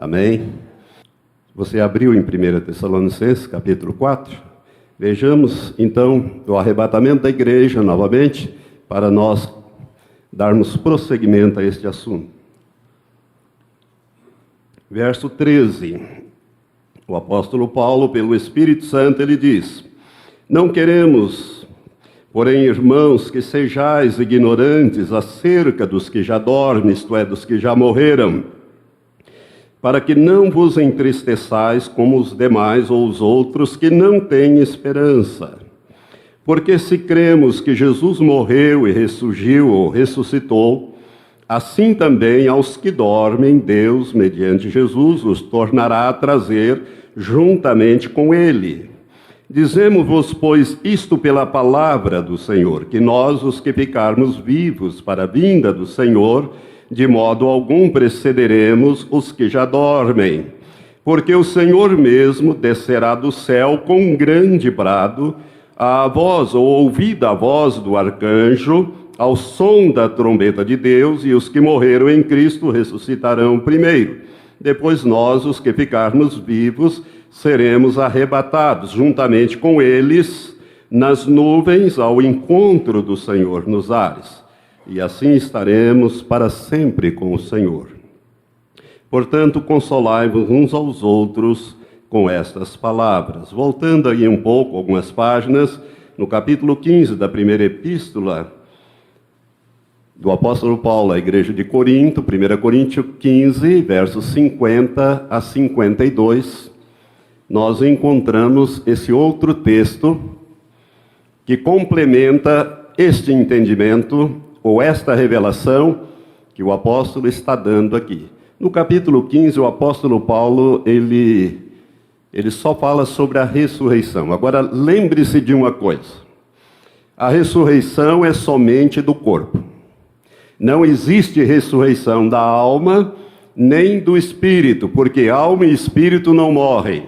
Amém? Você abriu em 1 Tessalonicenses, capítulo 4. Vejamos, então, o arrebatamento da igreja, novamente, para nós darmos prosseguimento a este assunto. Verso 13. O apóstolo Paulo, pelo Espírito Santo, ele diz: não queremos, porém, irmãos, que sejais ignorantes acerca dos que já dormem, isto é, dos que já morreram, para que não vos entristeçais como os demais ou os outros que não têm esperança. Porque se cremos que Jesus morreu e ressurgiu ou ressuscitou, assim também aos que dormem, Deus, mediante Jesus, os tornará a trazer juntamente com ele. Dizemos-vos, pois, isto pela palavra do Senhor, que nós, os que ficarmos vivos para a vinda do Senhor, de modo algum precederemos os que já dormem. Porque o Senhor mesmo descerá do céu com um grande brado, a voz, ou ouvida a voz do arcanjo, ao som da trombeta de Deus, e os que morreram em Cristo ressuscitarão primeiro. Depois nós, os que ficarmos vivos, seremos arrebatados juntamente com eles nas nuvens ao encontro do Senhor nos ares. E assim estaremos para sempre com o Senhor. Portanto, consolai-vos uns aos outros com estas palavras. Voltando aí um pouco, algumas páginas, no capítulo 15 da primeira epístola do apóstolo Paulo à igreja de Corinto, 1 Coríntios 15, versos 50 a 52, nós encontramos esse outro texto que complementa este entendimento ou esta revelação que o apóstolo está dando aqui. No capítulo 15, o apóstolo Paulo, ele só fala sobre a ressurreição. Agora, lembre-se de uma coisa: a ressurreição é somente do corpo. Não existe ressurreição da alma, nem do espírito, porque alma e espírito não morrem.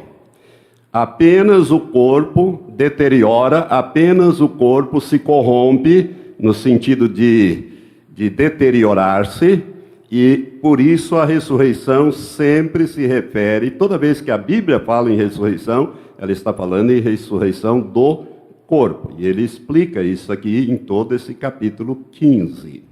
Apenas o corpo deteriora, apenas o corpo se corrompe, no sentido de deteriorar-se, e por isso a ressurreição sempre se refere, toda vez que a Bíblia fala em ressurreição, ela está falando em ressurreição do corpo. E ele explica isso aqui em todo esse capítulo 15.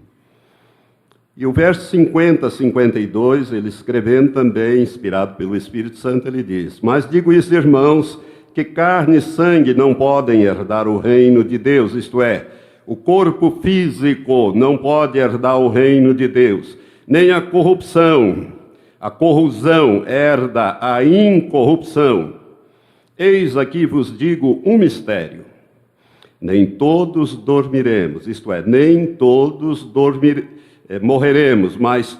E o verso 50 a 52, ele escrevendo também, inspirado pelo Espírito Santo, ele diz: mas digo isso, irmãos, que carne e sangue não podem herdar o reino de Deus, isto é, o corpo físico não pode herdar o reino de Deus, nem a corrupção. A corrosão herda a incorrupção. Eis aqui vos digo um mistério: nem todos dormiremos, isto é, nem todos morreremos, mas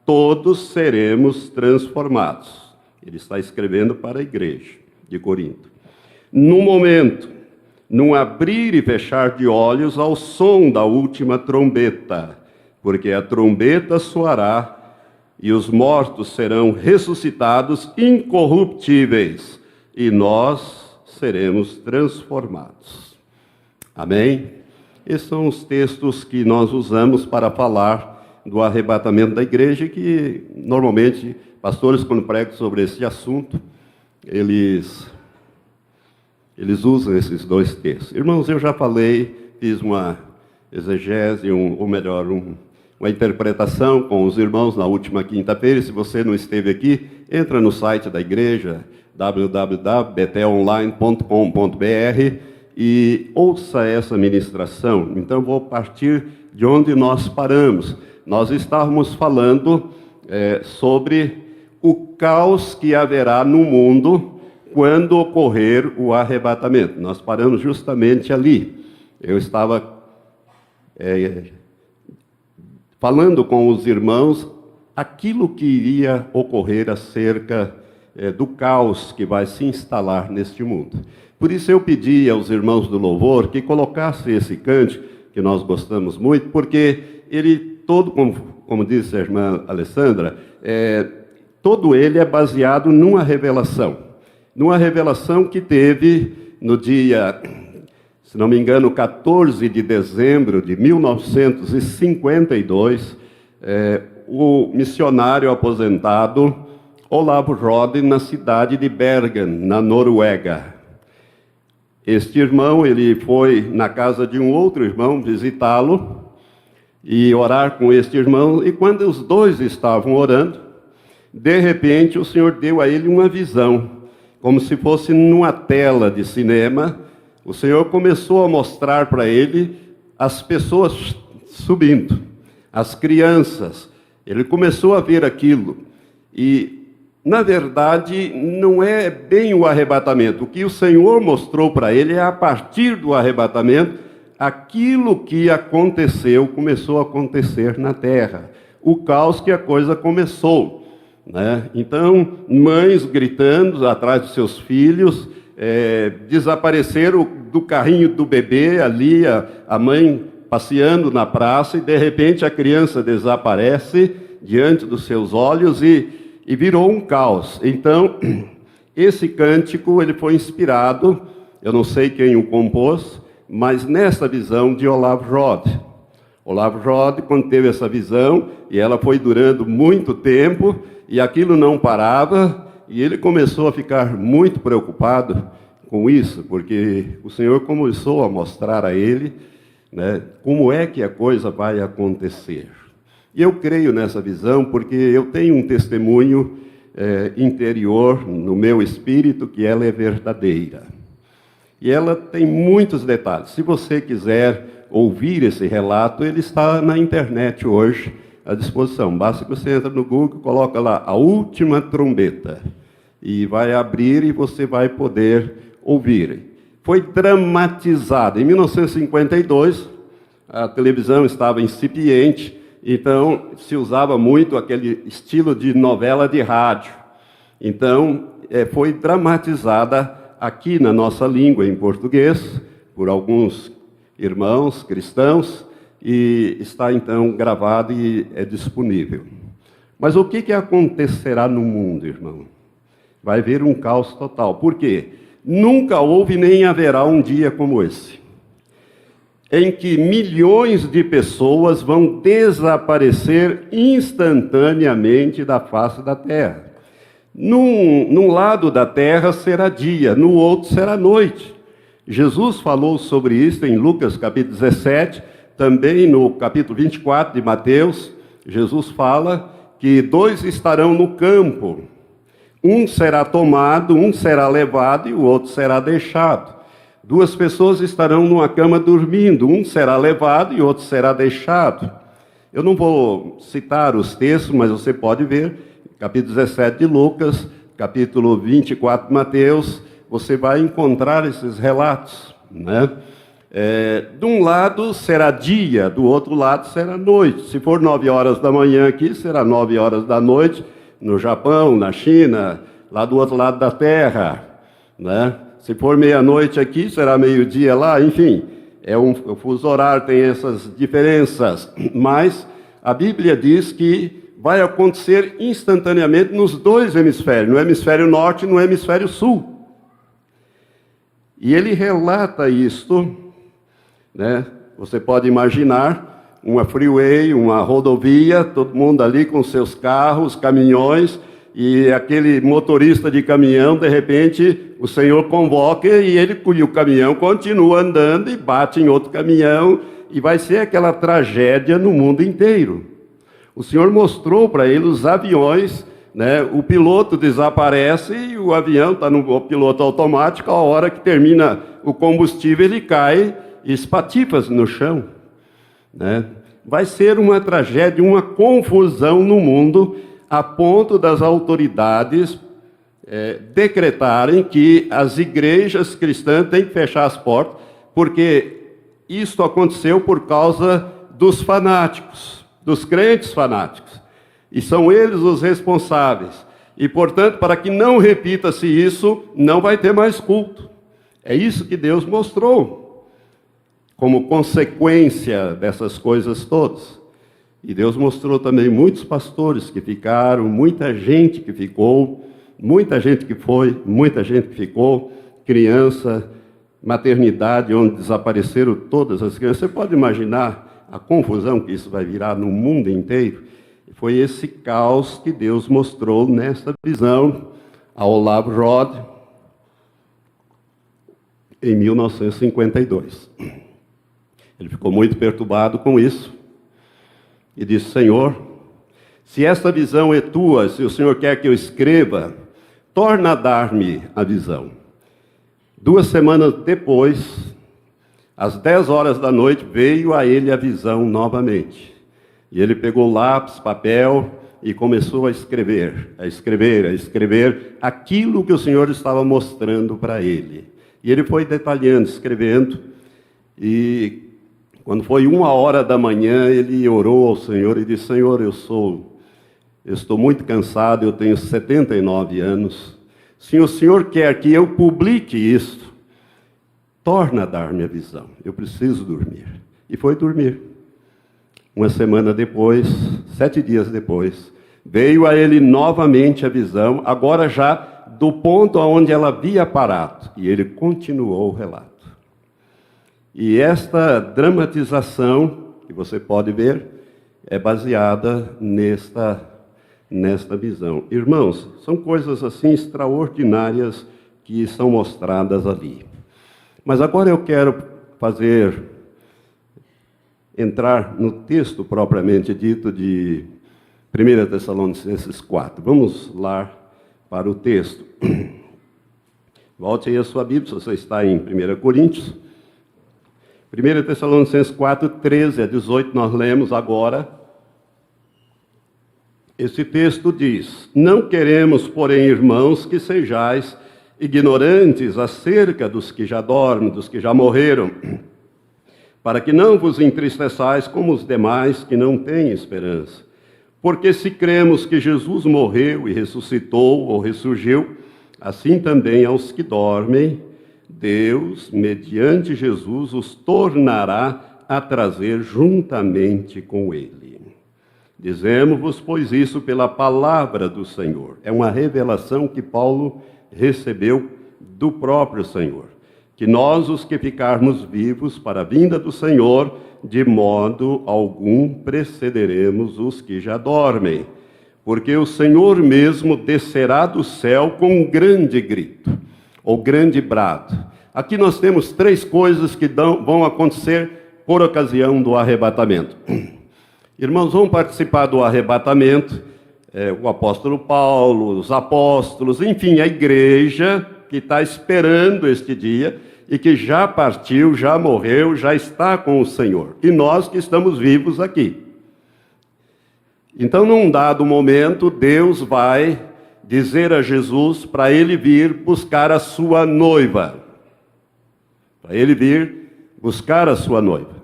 todos seremos transformados. Ele está escrevendo para a igreja de Corinto. No momento, num abrir e fechar de olhos, ao som da última trombeta, porque a trombeta soará e os mortos serão ressuscitados incorruptíveis, e nós seremos transformados. Amém? Esses são os textos que nós usamos para falar do arrebatamento da igreja, que normalmente pastores, quando pregam sobre esse assunto, eles usam esses dois textos. Irmãos, eu já falei, fiz uma exegese, uma interpretação com os irmãos na última quinta-feira. E se você não esteve aqui, entra no site da igreja, www.betelonline.com.br, e ouça essa ministração. Então, vou partir de onde nós paramos. Nós estávamos falando sobre o caos que haverá no mundo quando ocorrer o arrebatamento. Nós paramos justamente ali. Eu estava falando com os irmãos aquilo que iria ocorrer acerca do caos que vai se instalar neste mundo. Por isso eu pedi aos irmãos do louvor que colocassem esse cântico, que nós gostamos muito, porque ele todo, como disse a irmã Alessandra, todo ele é baseado numa revelação que teve no dia, se não me engano, 14 de dezembro de 1952, o missionário aposentado Olavo Rod, na cidade de Bergen, na Noruega. Este irmão, ele foi na casa de um outro irmão visitá-lo e orar com este irmão, e quando os dois estavam orando, de repente o Senhor deu a ele uma visão, como se fosse numa tela de cinema. O Senhor começou a mostrar para ele as pessoas subindo, as crianças. Ele começou a ver aquilo. E, na verdade, não é bem o arrebatamento. O que o Senhor mostrou para ele é, a partir do arrebatamento, aquilo que aconteceu, começou a acontecer na terra. O caos que a coisa começou, né? Então, mães gritando atrás dos seus filhos, desapareceram do carrinho do bebê ali, a mãe passeando na praça, e de repente a criança desaparece diante dos seus olhos e virou um caos. Então, esse cântico ele foi inspirado, eu não sei quem o compôs, mas nessa visão de Olavo Rod. Olavo Rod, quando teve essa visão, e ela foi durando muito tempo, e aquilo não parava, e ele começou a ficar muito preocupado com isso, porque o Senhor começou a mostrar a ele, né, como é que a coisa vai acontecer. E eu creio nessa visão, porque eu tenho um testemunho interior no meu espírito, que ela é verdadeira. E ela tem muitos detalhes. Se você quiser ouvir esse relato, ele está na internet hoje, à disposição. Basta que você entre no Google, coloca lá, A Última Trombeta, e vai abrir e você vai poder ouvir. Foi dramatizada. Em 1952, a televisão estava incipiente, então se usava muito aquele estilo de novela de rádio. Então, foi dramatizada aqui na nossa língua, em português, por alguns irmãos cristãos, e está então gravado e é disponível. Mas o que acontecerá no mundo, irmão? Vai haver um caos total. Por quê? Nunca houve nem haverá um dia como esse, em que milhões de pessoas vão desaparecer instantaneamente da face da terra. Num lado da terra será dia, no outro será noite. Jesus falou sobre isso em Lucas capítulo 17, também no capítulo 24 de Mateus. Jesus fala que 2 estarão no campo, um será tomado, um será levado e o outro será deixado. 2 pessoas estarão numa cama dormindo, um será levado e outro será deixado. Eu não vou citar os textos, mas você pode ver, capítulo 17 de Lucas, capítulo 24 de Mateus, você vai encontrar esses relatos, né? De um lado será dia, do outro lado será noite. Se for 9 horas da manhã aqui, será 9 horas da noite, no Japão, na China, lá do outro lado da terra, né? Se for meia-noite aqui, será meio-dia lá, enfim, o fuso horário tem essas diferenças, mas a Bíblia diz que vai acontecer instantaneamente nos 2 hemisférios, no hemisfério norte e no hemisfério sul. E ele relata isto, né? Você pode imaginar uma freeway, uma rodovia, todo mundo ali com seus carros, caminhões, e aquele motorista de caminhão, de repente, o Senhor convoca e o caminhão continua andando e bate em outro caminhão, e vai ser aquela tragédia no mundo inteiro. O Senhor mostrou para ele os aviões, né? O piloto desaparece e o avião está no piloto automático, a hora que termina o combustível ele cai e espatifa no chão, né? Vai ser uma tragédia, uma confusão no mundo, a ponto das autoridades decretarem que as igrejas cristãs têm que fechar as portas, porque isso aconteceu por causa dos fanáticos, dos crentes fanáticos, e são eles os responsáveis. E, portanto, para que não repita-se isso, não vai ter mais culto. É isso que Deus mostrou, como consequência dessas coisas todas. E Deus mostrou também muitos pastores que ficaram, muita gente que ficou, muita gente que foi, muita gente que ficou, criança, maternidade, onde desapareceram todas as crianças. Você pode imaginar a confusão que isso vai virar no mundo inteiro? foi esse caos que Deus mostrou nesta visão ao Olaf Rod em 1952. Ele ficou muito perturbado com isso e disse: Senhor, se esta visão é tua, se o Senhor quer que eu escreva, torna a dar-me a visão. 2 semanas depois, às 10 horas da noite, veio a ele a visão novamente. E ele pegou lápis, papel e começou a escrever aquilo que o Senhor estava mostrando para ele. E ele foi detalhando, escrevendo, e quando foi 1h da manhã, ele orou ao Senhor e disse: Senhor, eu estou muito cansado, eu tenho 79 anos. Se o Senhor quer que eu publique isto, torna a dar-me a visão. Eu preciso dormir. E foi dormir. 1 semana depois, 7 dias depois, veio a ele novamente a visão, agora já do ponto onde ela havia parado. E ele continuou o relato. E esta dramatização, que você pode ver, é baseada nesta visão. Irmãos, são coisas assim extraordinárias que são mostradas ali. Mas agora eu quero entrar no texto propriamente dito de 1 Tessalonicenses 4. Vamos lá para o texto. Volte aí a sua Bíblia, se você está em 1 Coríntios. 1 Tessalonicenses 4, 13 a 18, nós lemos agora. Esse texto diz: Não queremos, porém, irmãos, que sejais ignorantes acerca dos que já dormem, dos que já morreram, para que não vos entristeçais como os demais que não têm esperança. Porque se cremos que Jesus morreu e ressuscitou ou ressurgiu, assim também aos que dormem, Deus, mediante Jesus, os tornará a trazer juntamente com Ele. Dizemos-vos, pois, isso pela palavra do Senhor. É uma revelação que Paulo recebeu do próprio Senhor. Que nós, os que ficarmos vivos para a vinda do Senhor, de modo algum precederemos os que já dormem. Porque o Senhor mesmo descerá do céu com um grande grito, ou grande brado. Aqui nós temos 3 coisas que vão acontecer por ocasião do arrebatamento. Irmãos, vão participar do arrebatamento o apóstolo Paulo, os apóstolos, enfim, a igreja que está esperando este dia e que já partiu, já morreu, já está com o Senhor. E nós que estamos vivos aqui. Então, num dado momento, Deus vai dizer a Jesus para ele vir buscar a sua noiva. Para ele vir buscar a sua noiva.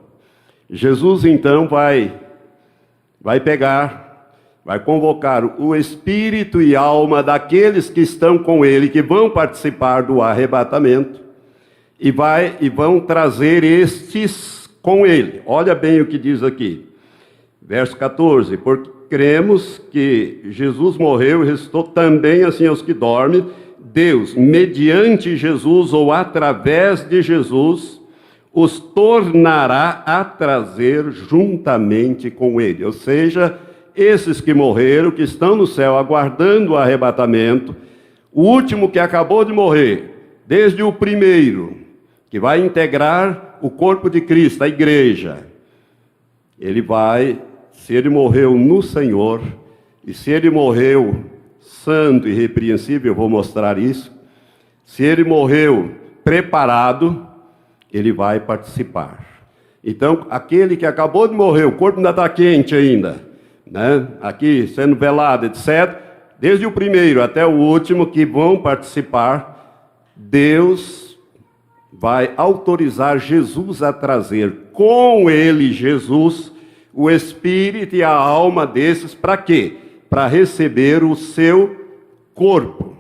Jesus, então, vai convocar o espírito e alma daqueles que estão com ele, que vão participar do arrebatamento, e vão trazer estes com ele. Olha bem o que diz aqui, verso 14: porque cremos que Jesus morreu e ressuscitou também assim aos que dormem, Deus, mediante Jesus ou através de Jesus, os tornará a trazer juntamente com ele. Ou seja, esses que morreram, que estão no céu aguardando o arrebatamento, o último que acabou de morrer, desde o primeiro, que vai integrar o corpo de Cristo, a igreja, se ele morreu no Senhor, e se ele morreu santo e irrepreensível, eu vou mostrar isso, se ele morreu preparado, ele vai participar. Então, aquele que acabou de morrer, o corpo ainda está quente ainda, né? Aqui sendo velado, etc., desde o primeiro até o último que vão participar, Deus vai autorizar Jesus a trazer com ele, Jesus, o espírito e a alma desses, para quê? Para receber o seu corpo,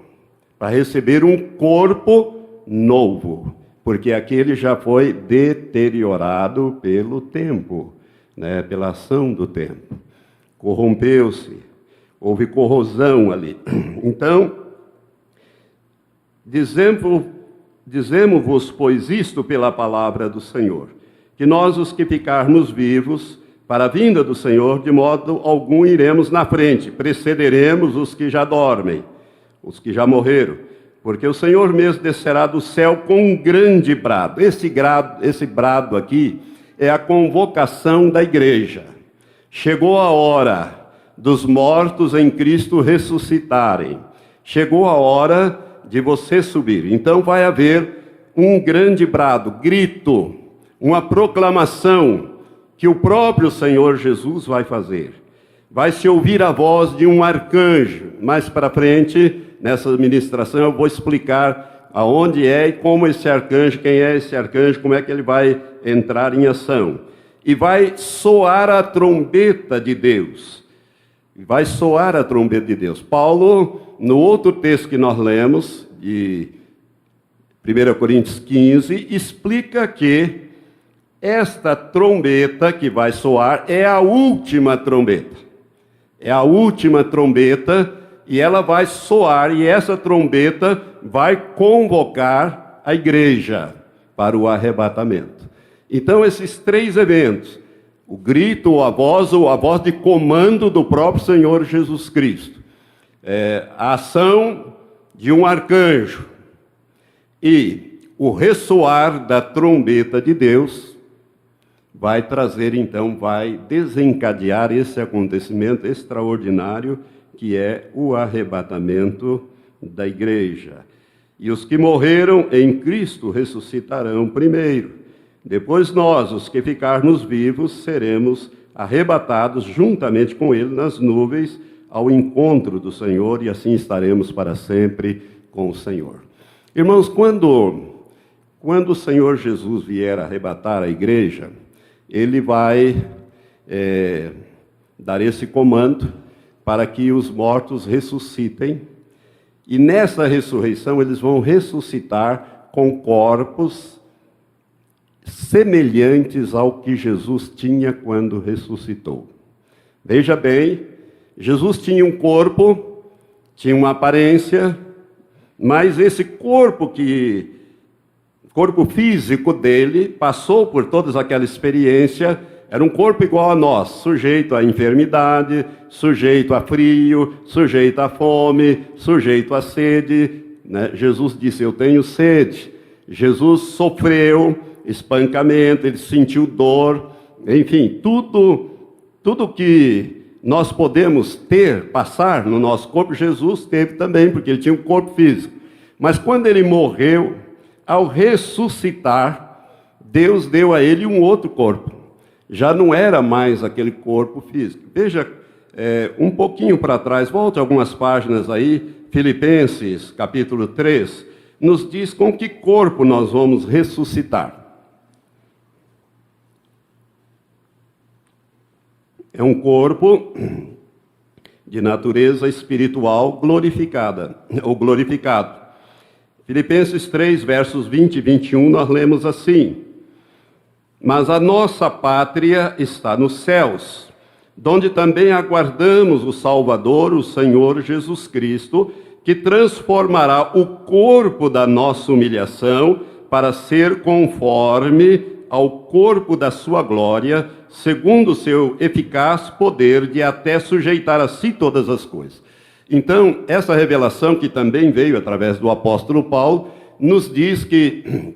para receber um corpo novo, porque aquele já foi deteriorado pelo tempo, né? Pela ação do tempo. Corrompeu-se, houve corrosão ali. Então, dizemos-vos, pois, isto pela palavra do Senhor, que nós, os que ficarmos vivos, para a vinda do Senhor, de modo algum iremos na frente, precederemos os que já dormem, os que já morreram, porque o Senhor mesmo descerá do céu com um grande brado. Esse brado aqui é a convocação da igreja. Chegou a hora dos mortos em Cristo ressuscitarem. Chegou a hora de você subir. Então vai haver um grande brado, grito, uma proclamação que o próprio Senhor Jesus vai fazer. Vai se ouvir a voz de um arcanjo. Mais para frente, nessa ministração, eu vou explicar aonde é e como esse arcanjo, quem é esse arcanjo, como é que ele vai entrar em ação. E vai soar a trombeta de Deus. Vai soar a trombeta de Deus. Paulo, no outro texto que nós lemos, de 1 Coríntios 15, explica que esta trombeta que vai soar é a última trombeta. É a última trombeta e ela vai soar, e essa trombeta vai convocar a igreja para o arrebatamento. Então, esses três eventos, o grito, ou a voz de comando do próprio Senhor Jesus Cristo, a ação de um arcanjo e o ressoar da trombeta de Deus, vai trazer então, vai desencadear esse acontecimento extraordinário que é o arrebatamento da igreja. E os que morreram em Cristo ressuscitarão primeiro. Depois nós, os que ficarmos vivos, seremos arrebatados juntamente com Ele nas nuvens ao encontro do Senhor, e assim estaremos para sempre com o Senhor. Irmãos, quando o Senhor Jesus vier arrebatar a igreja, Ele vai dar esse comando para que os mortos ressuscitem, e nessa ressurreição eles vão ressuscitar com corpos semelhantes ao que Jesus tinha quando ressuscitou. Veja bem, Jesus tinha um corpo, tinha uma aparência, mas esse corpo físico dele passou por toda aquela experiência. Era um corpo igual a nós, sujeito à enfermidade, sujeito a frio, sujeito à fome, sujeito à sede, né? Jesus disse, eu tenho sede. Jesus sofreu espancamento, ele sentiu dor, enfim, tudo que nós podemos passar no nosso corpo, Jesus teve também, porque ele tinha um corpo físico. Mas quando ele morreu, ao ressuscitar, Deus deu a ele um outro corpo. Já não era mais aquele corpo físico. Veja, um pouquinho para trás, volte algumas páginas aí, Filipenses, capítulo 3, nos diz com que corpo nós vamos ressuscitar. É um corpo de natureza espiritual glorificada, ou glorificado. Filipenses 3, versos 20 e 21, nós lemos assim: mas a nossa pátria está nos céus, donde também aguardamos o Salvador, o Senhor Jesus Cristo, que transformará o corpo da nossa humilhação para ser conforme ao corpo da sua glória, segundo o seu eficaz poder de até sujeitar a si todas as coisas. Então, essa revelação que também veio através do apóstolo Paulo, nos diz que,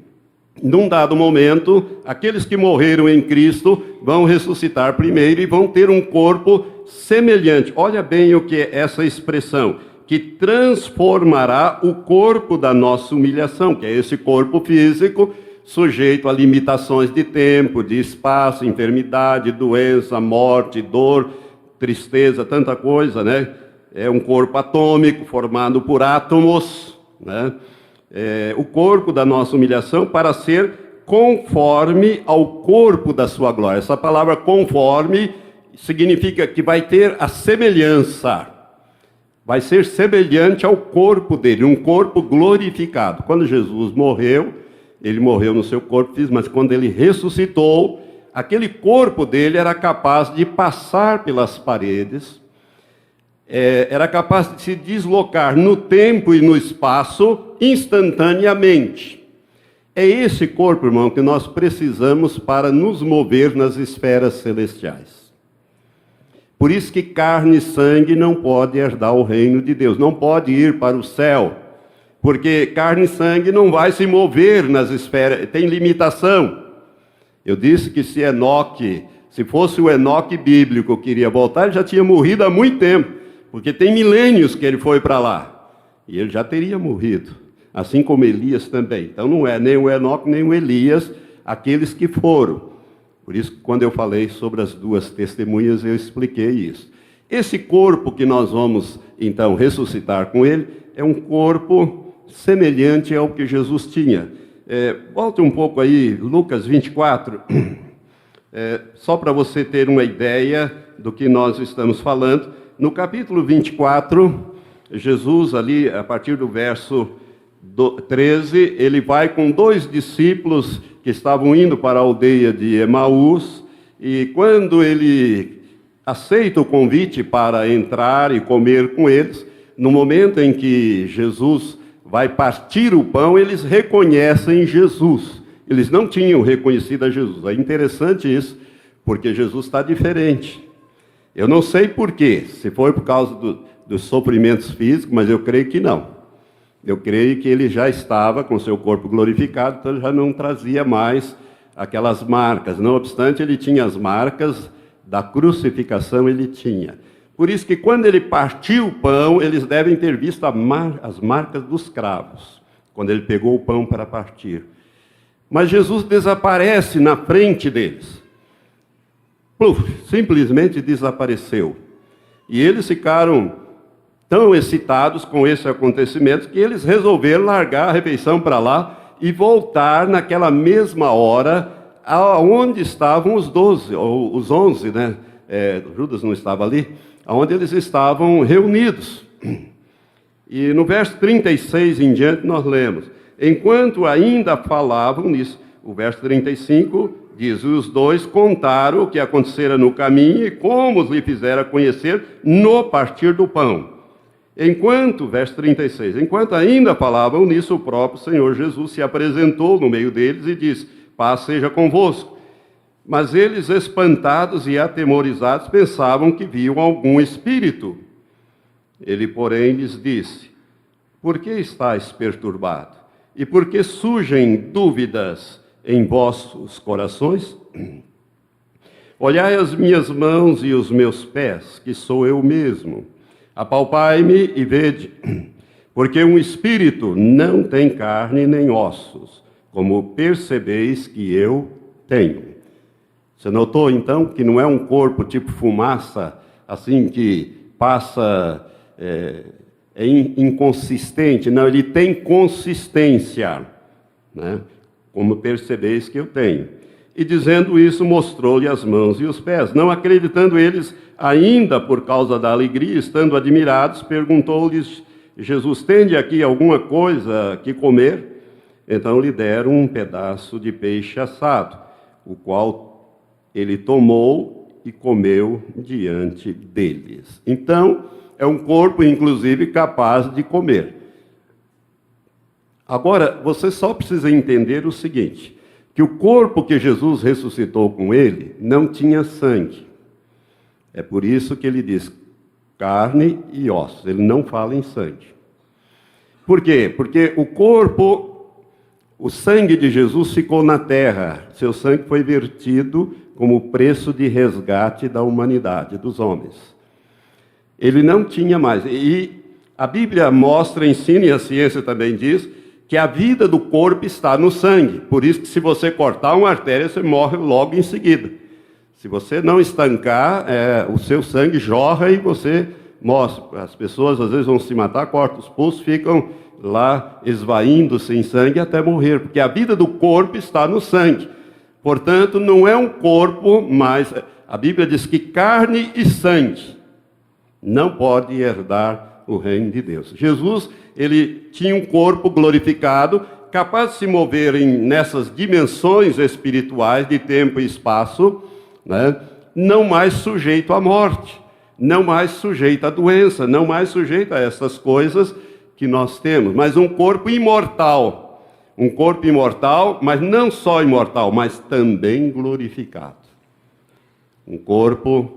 num dado momento, aqueles que morreram em Cristo vão ressuscitar primeiro e vão ter um corpo semelhante. Olha bem o que é essa expressão, que transformará o corpo da nossa humilhação, que é esse corpo físico, sujeito a limitações de tempo, de espaço, enfermidade, doença, morte, dor, tristeza, tanta coisa, né? É um corpo atômico, formado por átomos, né? O corpo da nossa humilhação para ser conforme ao corpo da sua glória. Essa palavra conforme significa que vai ter a semelhança, vai ser semelhante ao corpo dele, um corpo glorificado. Quando Jesus morreu, ele morreu no seu corpo físico, mas quando ele ressuscitou, aquele corpo dele era capaz de passar pelas paredes, era capaz de se deslocar no tempo e no espaço instantaneamente. É esse corpo, irmão, que nós precisamos para nos mover nas esferas celestiais. Por isso que carne e sangue não pode herdar o reino de Deus, não pode ir para o céu, porque carne e sangue não vai se mover nas esferas, tem limitação. Eu disse que se fosse o Enoque bíblico que iria voltar, ele já tinha morrido há muito tempo, porque tem milênios que ele foi para lá, e ele já teria morrido, assim como Elias também. Então não é nem o Enoque nem o Elias, aqueles que foram. Por isso, quando eu falei sobre as duas testemunhas, eu expliquei isso. Esse corpo que nós vamos, então, ressuscitar com ele, é um corpo semelhante ao que Jesus tinha. Volte um pouco aí, Lucas 24, só para você ter uma ideia do que nós estamos falando. No capítulo 24, Jesus ali, a partir do verso 13, ele vai com 2 discípulos que estavam indo para a aldeia de Emaús, e quando ele aceita o convite para entrar e comer com eles, no momento em que Jesus vai partir o pão, eles reconhecem Jesus. Eles não tinham reconhecido a Jesus. É interessante isso, porque Jesus está diferente. Eu não sei porquê, se foi por causa dos sofrimentos físicos, mas eu creio que não. Eu creio que ele já estava com seu corpo glorificado, então ele já não trazia mais aquelas marcas. Não obstante, ele tinha as marcas da crucificação, ele tinha. Por isso que quando ele partiu o pão, eles devem ter visto as marcas dos cravos, quando ele pegou o pão para partir. Mas Jesus desaparece na frente deles. Simplesmente desapareceu. E eles ficaram tão excitados com esse acontecimento que eles resolveram largar a refeição para lá e voltar naquela mesma hora aonde estavam os 12, ou os 11, né? Judas não estava ali, aonde eles estavam reunidos. E no verso 36 em diante nós lemos: enquanto ainda falavam nisso, o verso 35 diz: os 2 contaram o que acontecera no caminho e como lhe fizera conhecer no partir do pão. Verso 36, enquanto ainda falavam nisso, o próprio Senhor Jesus se apresentou no meio deles e disse: paz seja convosco. Mas eles, espantados e atemorizados, pensavam que viam algum espírito. Ele, porém, lhes disse: por que estáis perturbados? E por que surgem dúvidas em vossos corações? Olhai as minhas mãos e os meus pés, que sou eu mesmo. Apalpai-me e vede, porque um espírito não tem carne nem ossos, como percebeis que eu tenho. Você notou então que não é um corpo tipo fumaça, assim que passa, inconsistente, não, ele tem consistência, né? Como percebeis que eu tenho. E dizendo isso, mostrou-lhe as mãos e os pés. Não acreditando eles, ainda por causa da alegria, estando admirados, perguntou-lhes Jesus: tende aqui alguma coisa que comer? Então lhe deram um pedaço de peixe assado, o qual ele tomou e comeu diante deles. Então, é um corpo, inclusive, capaz de comer. Agora, você só precisa entender o seguinte: que o corpo que Jesus ressuscitou com ele não tinha sangue. É por isso que ele diz carne e ossos. Ele não fala em sangue. Por quê? Porque o sangue de Jesus ficou na terra. Seu sangue foi vertido como preço de resgate da humanidade, dos homens. Ele não tinha mais. E a Bíblia mostra, ensina, e a ciência também diz, que a vida do corpo está no sangue. Por isso que se você cortar uma artéria, você morre logo em seguida. Se você não estancar, o seu sangue jorra e você morre. As pessoas às vezes vão se matar, cortam os pulsos, ficam lá esvaindo-se em sangue até morrer, porque a vida do corpo está no sangue. Portanto, não é um corpo, mas a Bíblia diz que carne e sangue não podem herdar o reino de Deus. Jesus, ele tinha um corpo glorificado, capaz de se mover nessas dimensões espirituais de tempo e espaço, né? Não mais sujeito à morte, não mais sujeito à doença, não mais sujeito a essas coisas que nós temos, mas um corpo imortal, mas não só imortal, mas também glorificado. Um corpo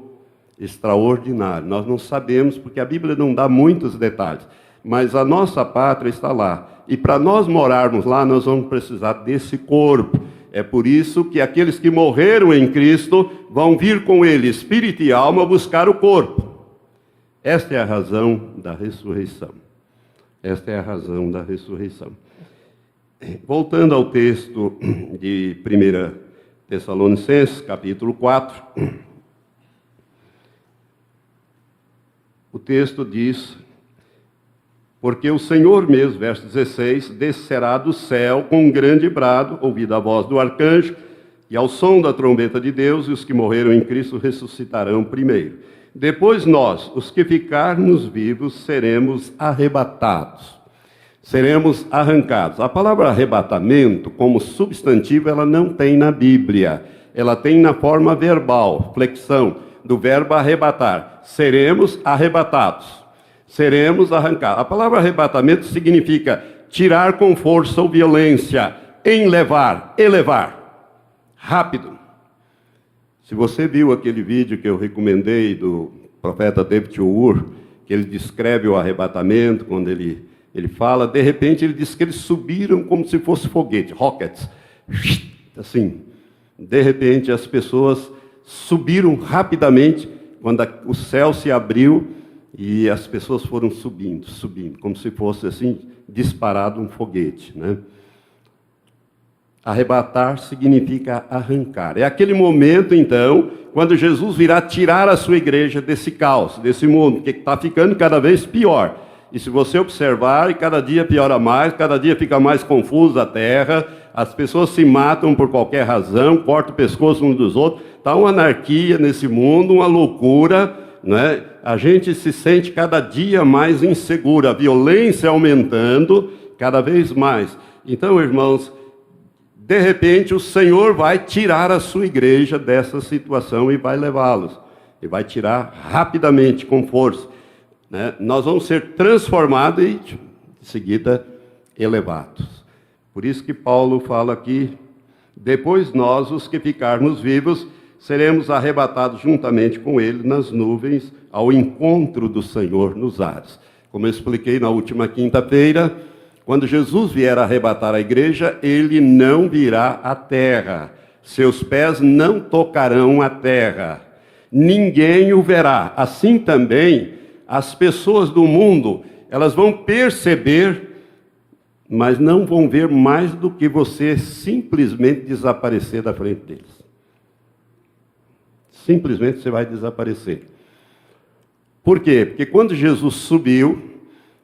extraordinário. Nós não sabemos, porque a Bíblia não dá muitos detalhes, mas a nossa pátria está lá. E para nós morarmos lá, nós vamos precisar desse corpo. É por isso que aqueles que morreram em Cristo vão vir com Ele, espírito e alma, buscar o corpo. Esta é a razão da ressurreição. Esta é a razão da ressurreição. Voltando ao texto de 1 Tessalonicenses, capítulo 4, o texto diz: porque o Senhor mesmo, verso 16, descerá do céu com um grande brado, ouvida a voz do arcanjo, e ao som da trombeta de Deus, e os que morreram em Cristo ressuscitarão primeiro. Depois nós, os que ficarmos vivos, seremos arrebatados, seremos arrancados. A palavra arrebatamento, como substantivo, ela não tem na Bíblia. Ela tem na forma verbal, flexão, do verbo arrebatar. Seremos arrebatados. Seremos arrancados. A palavra arrebatamento significa tirar com força ou violência, enlevar, elevar, rápido. Se você viu aquele vídeo que eu recomendei do profeta David Ur, que ele descreve o arrebatamento, quando ele fala, de repente ele diz que eles subiram como se fosse foguete, rockets, assim, de repente as pessoas subiram rapidamente, quando o céu se abriu, e as pessoas foram subindo, como se fosse assim, disparado um foguete, né? Arrebatar significa arrancar. É aquele momento, então, quando Jesus virá tirar a sua igreja desse caos, desse mundo, que está ficando cada vez pior. E se você observar, cada dia piora mais, cada dia fica mais confusa a terra, as pessoas se matam por qualquer razão, cortam o pescoço uns dos outros, está uma anarquia nesse mundo, uma loucura, né? A gente se sente cada dia mais inseguro, a violência aumentando cada vez mais. Então, irmãos, de repente o Senhor vai tirar a sua igreja dessa situação e vai levá-los. E vai tirar rapidamente, com força, né? Nós vamos ser transformados e, em seguida, elevados. Por isso que Paulo fala aqui: depois nós, os que ficarmos vivos, seremos arrebatados juntamente com ele nas nuvens, ao encontro do Senhor nos ares. Como eu expliquei na última quinta-feira, quando Jesus vier arrebatar a igreja, ele não virá à terra. Seus pés não tocarão a terra. Ninguém o verá. Assim também, as pessoas do mundo, elas vão perceber, mas não vão ver mais do que você simplesmente desaparecer da frente deles. Simplesmente você vai desaparecer. Por quê? Porque quando Jesus subiu,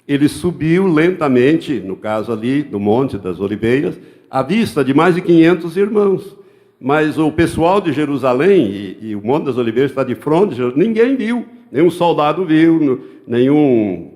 ele subiu lentamente, no caso ali, no Monte das Oliveiras, à vista de mais de 500 irmãos. Mas o pessoal de Jerusalém, e o Monte das Oliveiras está de frente, ninguém viu. Nenhum soldado viu, nenhum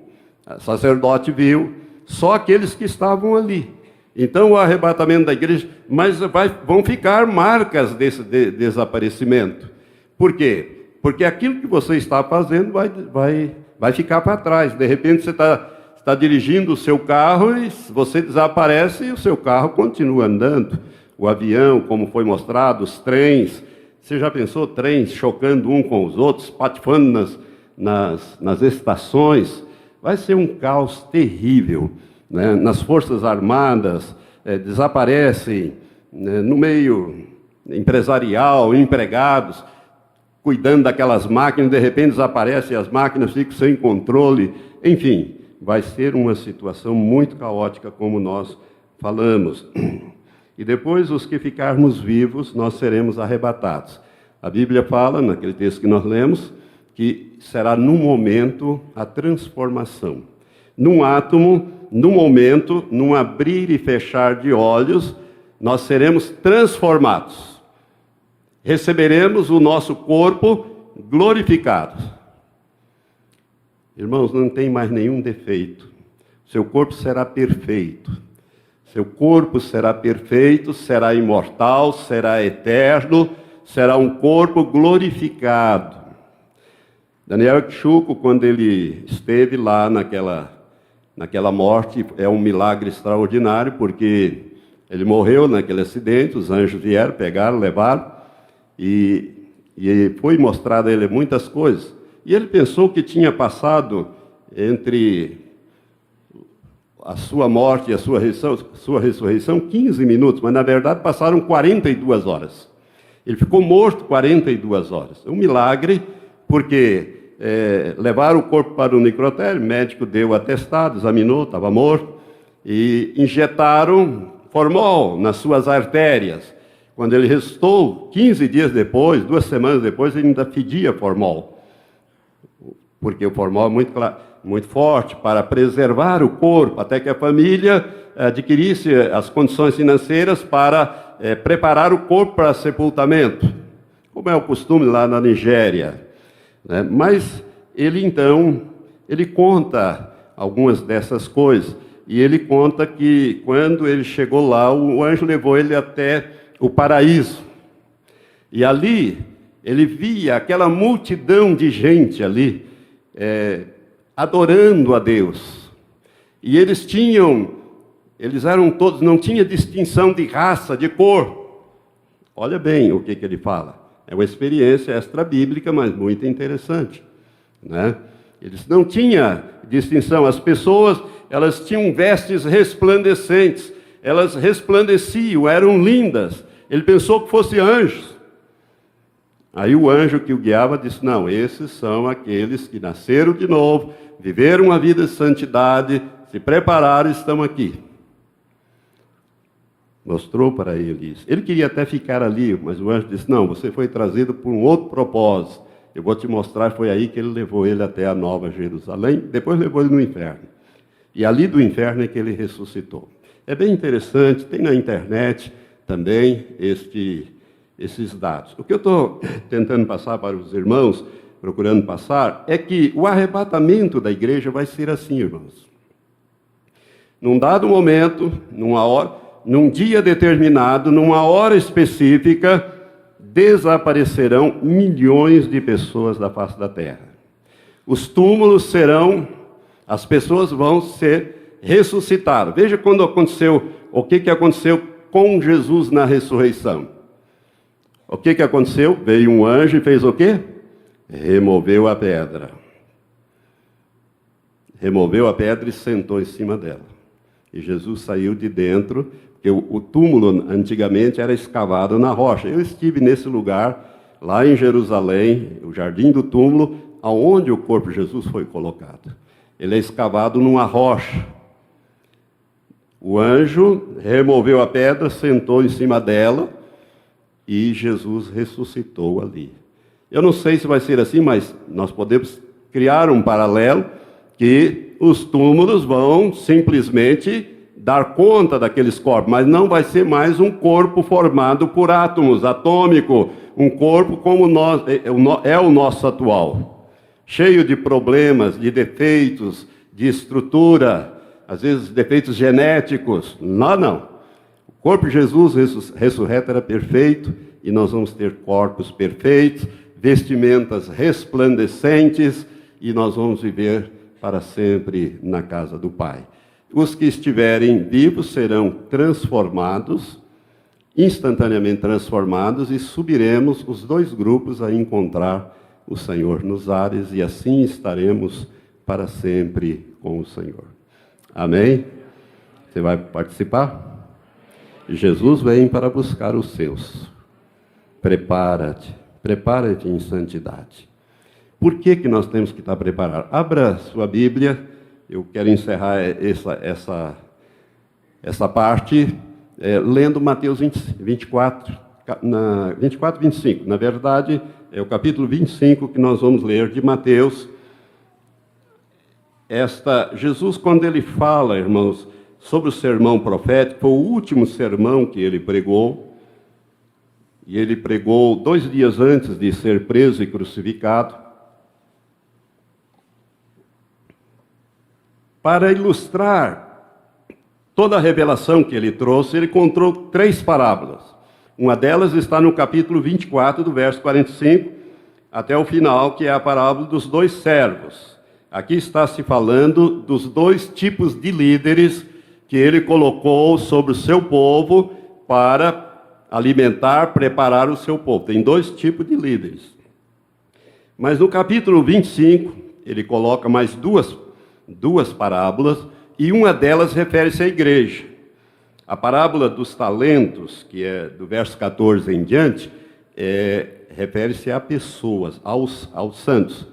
sacerdote viu. Só aqueles que estavam ali. Então o arrebatamento da igreja, mas vão ficar marcas desse desaparecimento. Por quê? Porque aquilo que você está fazendo vai ficar para trás. De repente você está dirigindo o seu carro e você desaparece e o seu carro continua andando. O avião, como foi mostrado, os trens. Você já pensou trens chocando um com os outros, patifando nas estações? Vai ser um caos terrível, né? Nas Forças Armadas, desaparecem, né? No meio empresarial, empregados, cuidando daquelas máquinas, de repente desaparecem as máquinas, ficam sem controle. Enfim, vai ser uma situação muito caótica, como nós falamos. E depois, os que ficarmos vivos, nós seremos arrebatados. A Bíblia fala, naquele texto que nós lemos, que será num momento a transformação. Num átomo, num momento, num abrir e fechar de olhos, nós seremos transformados. Receberemos o nosso corpo glorificado. Irmãos, não tem mais nenhum defeito. Seu corpo será perfeito. Seu corpo será perfeito, será imortal, será eterno, será um corpo glorificado. Daniel Ixuco, quando ele esteve lá naquela morte, é um milagre extraordinário, porque ele morreu naquele acidente, os anjos vieram, pegaram, levaram, e E foi mostrado a ele muitas coisas. E ele pensou que tinha passado entre a sua morte e a sua ressurreição 15 minutos, mas na verdade passaram 42 horas. Ele ficou morto 42 horas. Um milagre, porque levaram o corpo para o necrotério, o médico deu atestado, examinou, estava morto, e injetaram formol nas suas artérias. Quando ele restou, 15 dias depois, 2 semanas depois, ele ainda fedia formol. Porque o formol é muito forte para preservar o corpo, até que a família adquirisse as condições financeiras para preparar o corpo para sepultamento, como é o costume lá na Nigéria, né? Mas ele conta algumas dessas coisas, e ele conta que quando ele chegou lá, o anjo levou ele até o paraíso, e ali ele via aquela multidão de gente ali, adorando a Deus. E eles eram todos, não tinha distinção de raça, de cor. Olha bem o que ele fala. É uma experiência extra-bíblica, mas muito interessante, né? Eles não tinham distinção. As pessoas, elas tinham vestes resplandecentes. Elas resplandeciam, eram lindas. Ele pensou que fossem anjos. Aí o anjo que o guiava disse: não, esses são aqueles que nasceram de novo, viveram uma vida de santidade, se prepararam e estão aqui. Mostrou para ele isso. Ele queria até ficar ali, mas o anjo disse: não, você foi trazido por um outro propósito. Eu vou te mostrar. Foi aí que ele levou ele até a Nova Jerusalém, depois levou ele no inferno. E ali do inferno é que ele ressuscitou. É bem interessante, tem na internet também esses dados. O que eu estou tentando passar para os irmãos, procurando passar, é que o arrebatamento da igreja vai ser assim, irmãos. Num dado momento, numa hora, num dia determinado, numa hora específica, desaparecerão milhões de pessoas da face da terra. Os túmulos serão, as pessoas vão ser ressuscitadas. Veja quando aconteceu, o que aconteceu com Jesus na ressurreição. O que aconteceu? Veio um anjo e fez o quê? Removeu a pedra. Removeu a pedra e sentou em cima dela. E Jesus saiu de dentro, porque o túmulo antigamente era escavado na rocha. Eu estive nesse lugar, lá em Jerusalém, o jardim do túmulo, aonde o corpo de Jesus foi colocado. Ele é escavado numa rocha. O anjo removeu a pedra, sentou em cima dela, e Jesus ressuscitou ali. Eu não sei se vai ser assim, mas nós podemos criar um paralelo que os túmulos vão simplesmente dar conta daqueles corpos, mas não vai ser mais um corpo formado por átomos, atômico, um corpo como é o nosso atual, cheio de problemas, de defeitos, de estrutura, às vezes defeitos genéticos. Não. O corpo de Jesus ressurreto era perfeito, e nós vamos ter corpos perfeitos, vestimentas resplandecentes, e nós vamos viver para sempre na casa do Pai. Os que estiverem vivos serão transformados, instantaneamente transformados, e subiremos os 2 grupos a encontrar o Senhor nos ares, e assim estaremos para sempre com o Senhor. Amém? Você vai participar? Jesus vem para buscar os seus. Prepara-te em santidade. Por que nós temos que estar preparados? Abra sua Bíblia, eu quero encerrar essa parte lendo Mateus 24, 25. Na verdade, é o capítulo 25 que nós vamos ler de Mateus. Jesus, quando ele fala, irmãos, sobre o sermão profético, foi o último sermão que ele pregou, e ele pregou 2 dias antes de ser preso e crucificado. Para ilustrar toda a revelação que ele trouxe, ele contou 3 parábolas. Uma delas está no capítulo 24, do verso 45, até o final, que é a parábola dos 2 servos. Aqui está se falando dos 2 tipos de líderes que ele colocou sobre o seu povo para alimentar, preparar o seu povo. Tem dois tipos de líderes. Mas no capítulo 25, ele coloca mais duas parábolas, e uma delas refere-se à igreja. A parábola dos talentos, que é do verso 14 em diante, refere-se a pessoas, aos santos,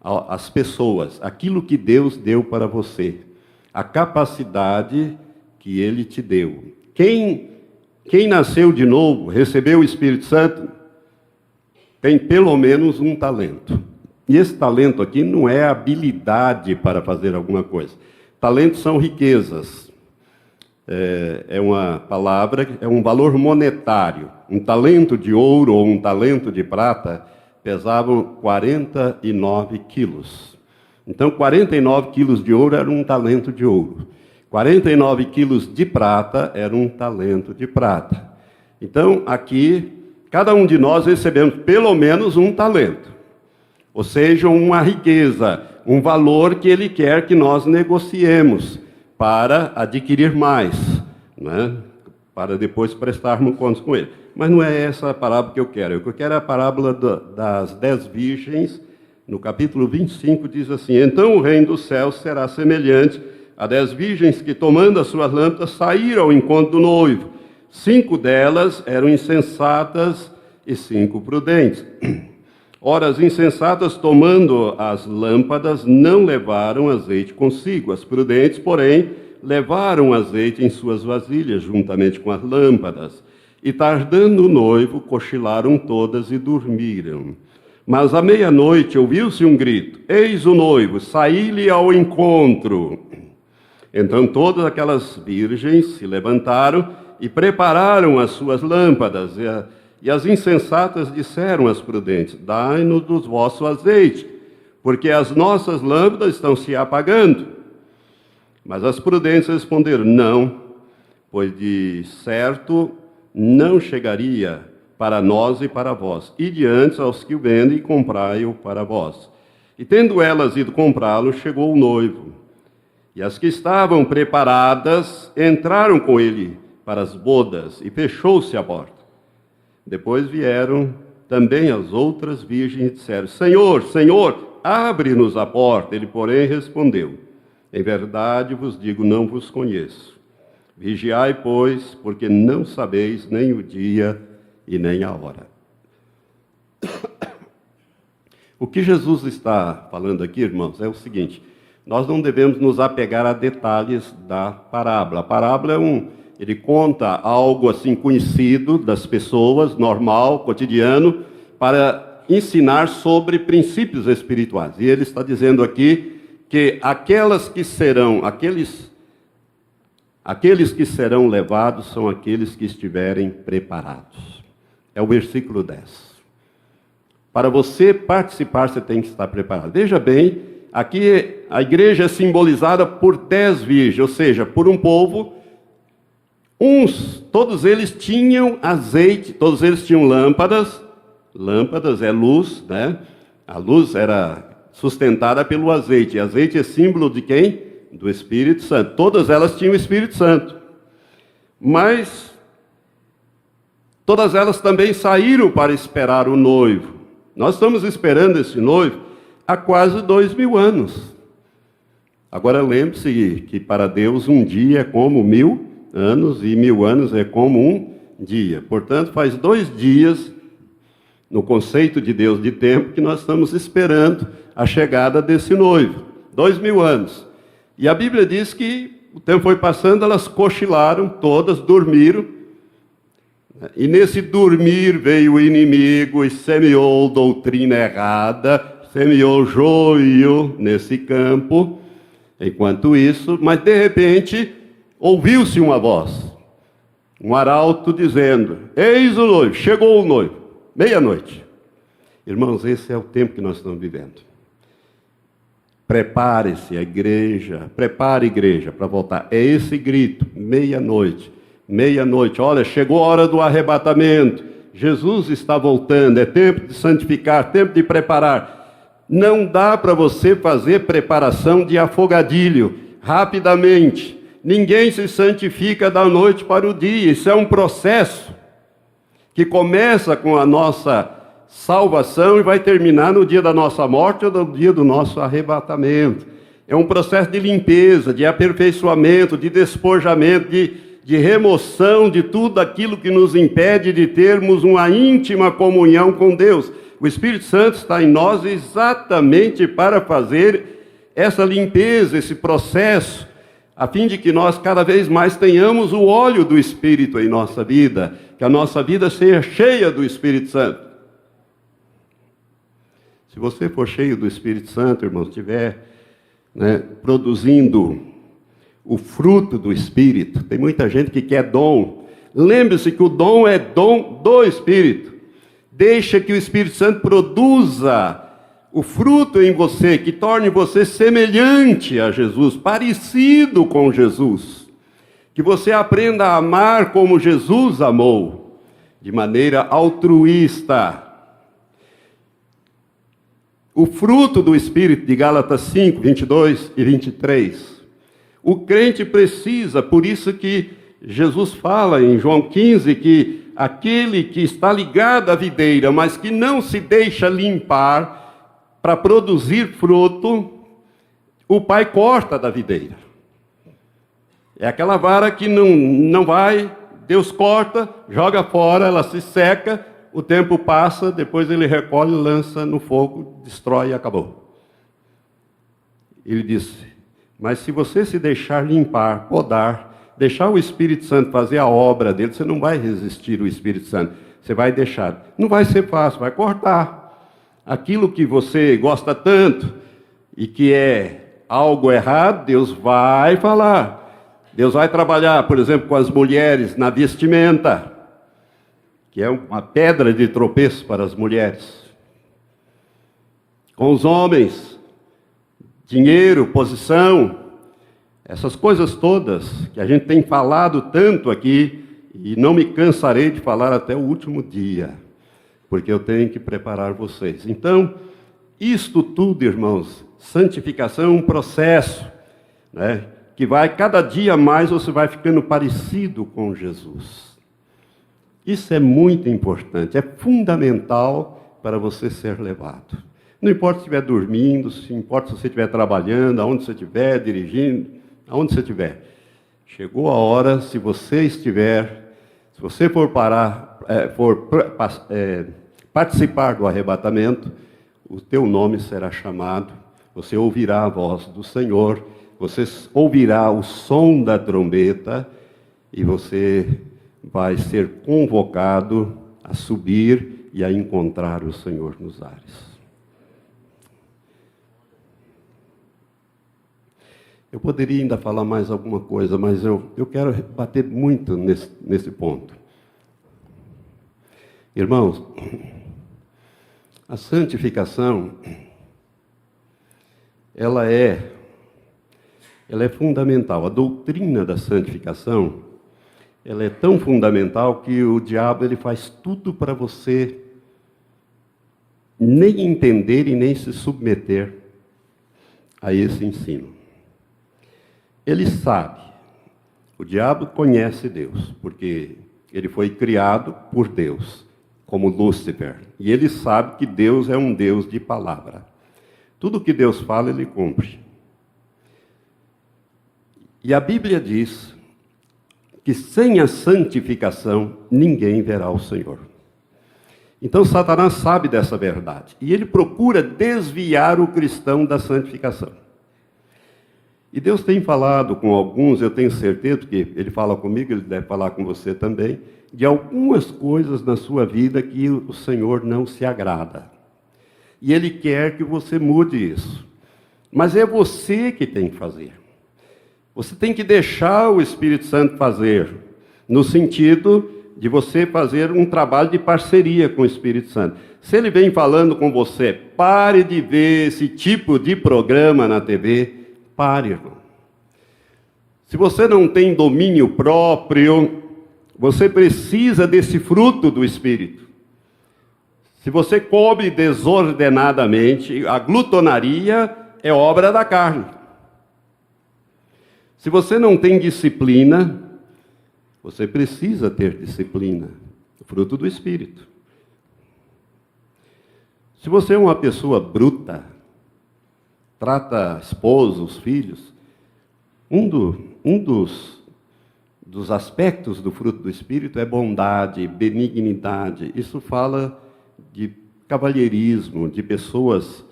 às pessoas, aquilo que Deus deu para você, a capacidade que Ele te deu. Quem nasceu de novo, recebeu o Espírito Santo, tem pelo menos um talento. E esse talento aqui não é habilidade para fazer alguma coisa. Talentos são riquezas. É uma palavra, é um valor monetário. Um talento de ouro ou um talento de prata pesavam 49 quilos. Então, 49 quilos de ouro era um talento de ouro. 49 quilos de prata era um talento de prata. Então, aqui, cada um de nós recebemos pelo menos um talento. Ou seja, uma riqueza, um valor que Ele quer que nós negociemos para adquirir mais, né? Para depois prestarmos contas com Ele. Mas não é essa a parábola que eu quero. O que eu quero é a parábola das 10 virgens. No capítulo 25 diz assim: então o reino dos céus será semelhante a 10 virgens que, tomando as suas lâmpadas, saíram ao encontro do noivo. 5 delas eram insensatas e 5 prudentes. Ora, as insensatas, tomando as lâmpadas, não levaram azeite consigo. As prudentes, porém, levaram azeite em suas vasilhas, juntamente com as lâmpadas. E, tardando o noivo, cochilaram todas e dormiram. Mas à meia-noite ouviu-se um grito: eis o noivo, saí-lhe ao encontro. Então todas aquelas virgens se levantaram e prepararam as suas lâmpadas. E as insensatas disseram às prudentes: dai-nos do vosso azeite, porque as nossas lâmpadas estão se apagando. Mas as prudentes responderam: não, pois de certo não chegaria para nós e para vós. Ide antes aos que o vendem e comprai-o para vós. E tendo elas ido comprá-lo, chegou o noivo. E as que estavam preparadas entraram com ele para as bodas, e fechou-se a porta. Depois vieram também as outras virgens e disseram: Senhor, Senhor, abre-nos a porta. Ele, porém, respondeu: em verdade vos digo, não vos conheço. Vigiai, pois, porque não sabeis nem o dia e nem a hora. O que Jesus está falando aqui, irmãos, é o seguinte: nós não devemos nos apegar a detalhes da parábola. A parábola ele conta algo assim conhecido das pessoas, normal, cotidiano, para ensinar sobre princípios espirituais. E ele está dizendo aqui que aqueles que serão levados são aqueles que estiverem preparados. É o versículo 10. Para você participar, você tem que estar preparado. Veja bem, aqui a igreja é simbolizada por 10 virgens, ou seja, por um povo. Todos eles tinham azeite, todos eles tinham lâmpadas. Lâmpadas é luz, né? A luz era sustentada pelo azeite. E azeite é símbolo de quem? Do Espírito Santo. Todas elas tinham o Espírito Santo. Mas todas elas também saíram para esperar o noivo. Nós estamos esperando esse noivo há quase 2000 anos. Agora lembre-se que para Deus um dia é como 1000 anos e 1000 anos é como um dia. Portanto, faz 2 dias, no conceito de Deus de tempo, que nós estamos esperando a chegada desse noivo. 2000 anos. E a Bíblia diz que o tempo foi passando, elas cochilaram, todas dormiram. E nesse dormir veio o inimigo e semeou doutrina errada, semeou joio nesse campo. Enquanto isso, mas de repente, ouviu-se uma voz, um arauto dizendo: eis o noivo, chegou o noivo, meia-noite. Irmãos, esse é o tempo que nós estamos vivendo. Prepare-se a igreja, prepare a igreja para voltar. É esse grito, meia-noite, meia-noite. Olha, chegou a hora do arrebatamento. Jesus está voltando, é tempo de santificar, tempo de preparar. Não dá para você fazer preparação de afogadilho, rapidamente. Ninguém se santifica da noite para o dia, isso é um processo. que começa com a nossa salvação e vai terminar no dia da nossa morte ou no dia do nosso arrebatamento. É um processo de limpeza, de aperfeiçoamento, de despojamento, de remoção de tudo aquilo que nos impede de termos uma íntima comunhão com Deus. O Espírito Santo está em nós exatamente para fazer essa limpeza, esse processo, a fim de que nós cada vez mais tenhamos o óleo do Espírito em nossa vida, que a nossa vida seja cheia do Espírito Santo. Se você for cheio do Espírito Santo, irmãos, estiver produzindo o fruto do Espírito, tem muita gente que quer dom. Lembre-se que o dom é dom do Espírito. Deixa que o Espírito Santo produza o fruto em você, que torne você semelhante a Jesus, parecido com Jesus. Que você aprenda a amar como Jesus amou, de maneira altruísta. O fruto do Espírito, de Gálatas 5, 22 e 23. O crente precisa, por isso que Jesus fala em João 15, que aquele que está ligado à videira, mas que não se deixa limpar para produzir fruto, o Pai corta da videira. É aquela vara que não vai, Deus corta, joga fora, ela se seca, o tempo passa, depois ele recolhe, lança no fogo, destrói e acabou. Ele disse, mas se você se deixar limpar, podar, deixar o Espírito Santo fazer a obra dele, você não vai resistir ao Espírito Santo, você vai deixar. Não vai ser fácil, vai cortar. Aquilo que você gosta tanto e que é algo errado, Deus vai falar. Deus vai trabalhar, por exemplo, com as mulheres na vestimenta, que é uma pedra de tropeço para as mulheres. Com os homens, dinheiro, posição, essas coisas todas que a gente tem falado tanto aqui, e não me cansarei de falar até o último dia, porque eu tenho que preparar vocês. Então, isto tudo, irmãos, santificação é um processo, que vai, cada dia mais você vai ficando parecido com Jesus. Isso é muito importante, é fundamental para você ser levado. Não importa se estiver dormindo, se importa se você estiver trabalhando, aonde você estiver, dirigindo, aonde você estiver. Chegou a hora, se você for participar do arrebatamento, o teu nome será chamado, você ouvirá a voz do Senhor, você ouvirá o som da trombeta e você vai ser convocado a subir e a encontrar o Senhor nos ares. Eu poderia ainda falar mais alguma coisa, mas eu quero bater muito nesse ponto. Irmãos, a santificação, ela é fundamental. A doutrina da santificação, ela é tão fundamental que o diabo ele faz tudo para você nem entender e nem se submeter a esse ensino. Ele sabe, o diabo conhece Deus, porque ele foi criado por Deus, como Lúcifer. E ele sabe que Deus é um Deus de palavra. Tudo que Deus fala, ele cumpre. E a Bíblia diz que sem a santificação, ninguém verá o Senhor. Então Satanás sabe dessa verdade, e ele procura desviar o cristão da santificação. E Deus tem falado com alguns, eu tenho certeza, que ele fala comigo, ele deve falar com você também, de algumas coisas na sua vida que o Senhor não se agrada. E ele quer que você mude isso. Mas é você que tem que fazer. Você tem que deixar o Espírito Santo fazer, no sentido de você fazer um trabalho de parceria com o Espírito Santo. Se ele vem falando com você, pare de ver esse tipo de programa na TV, pare, irmão. Se você não tem domínio próprio, você precisa desse fruto do Espírito. Se você come desordenadamente, a glutonaria é obra da carne. Se você não tem disciplina, você precisa ter disciplina. O fruto do Espírito. Se você é uma pessoa bruta, trata esposos, filhos, um dos aspectos do fruto do Espírito é bondade, benignidade. Isso fala de cavalheirismo, de pessoas